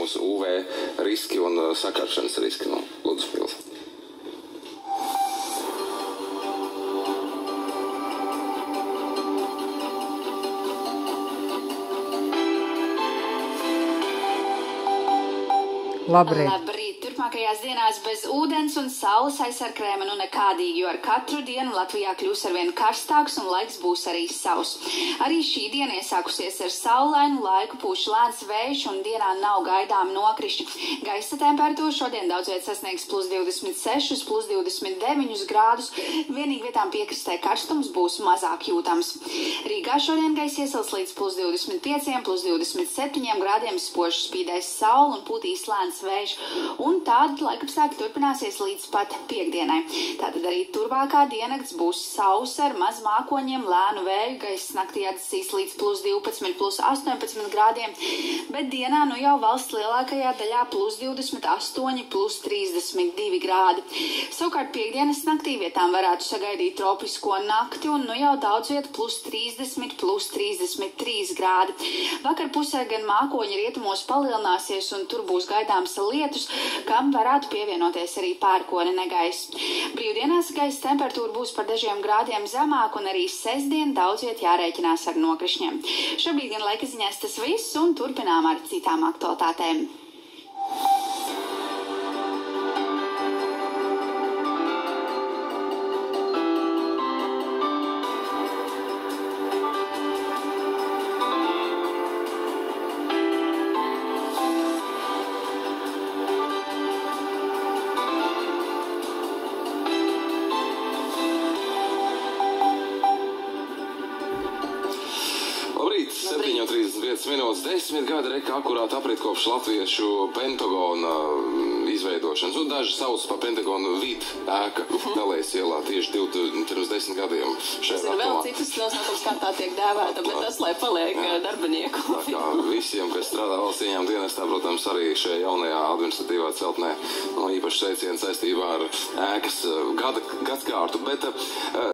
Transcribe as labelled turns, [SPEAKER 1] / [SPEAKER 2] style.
[SPEAKER 1] mūsu UV riski un sakaršanas riski no Luduspils.
[SPEAKER 2] Labrīt.
[SPEAKER 3] Labrīt! Turpmākajās dienās bez ūdens un saules aizsarkrēma nu nekādīgi, jo ar katru dienu Latvijā kļūs arvien karstāks un laiks būs arī sauss. Arī šī diena iesākusies ar saulainu laiku, pūš lēns vējš un dienā nav gaidām nokrišņi. Gaisa temperatūra šodien daudz viet sasniegs +26, +29 grādus, vienīgi vietām piekrastē karstums būs mazāk jūtams. Rīgā šodien gaisa iesils līdz +25, +27 grādiem, spoži spīdēs saule un pūtīs lēns vējš, un tāda laikapstākļi turpināsies līdz pat piekdienai. Tātad arī turpmākā diennakts būs sausa ar maz mākoņiem, lēnu vēju, gaisa naktī atdzīs līdz +12, +18 grādiem, bet dienā nu jau valsts lielākajā daļā +28, +32 grādi. Savukārt piekdienas naktī vietām varētu sagaidīt tropisko nakti un nu jau daudz viet +30, +33 grādi. Vakar pusē gan mākoņi rietumos palielināsies un tur būs gaidāms lietus, kam varētu pievienoties arī pērkona negaiss. Brīvdienās gaisa temperatūra būs par dažiem grādiem zemāk un arī sestdien daudz viet jārēķinās ar nokrišņiem. Šobrīd gan laika ziņās tas viss un turpinām ar citām aktualitātēm.
[SPEAKER 1] Labrīt, 7:35 minūtes, 10 gadi reka akurāt aprit kopš latviešu Pentagona izveidošanas. Un daži sauc pa Pentagonu vid ēka Dalējas ielā tieši pirms 10 gadiem.
[SPEAKER 4] Tas ir vēl citas nosaukums, kā tā tiek dēvēta, bet tas, lai paliek darbinieku.
[SPEAKER 1] Tā kā visiem, kas strādā valsts ieņēmuma dienestā, protams, arī šajā jaunajā administratīvā celtnē, īpaši sveiciens saistībā ar ēkas gadsimtu, bet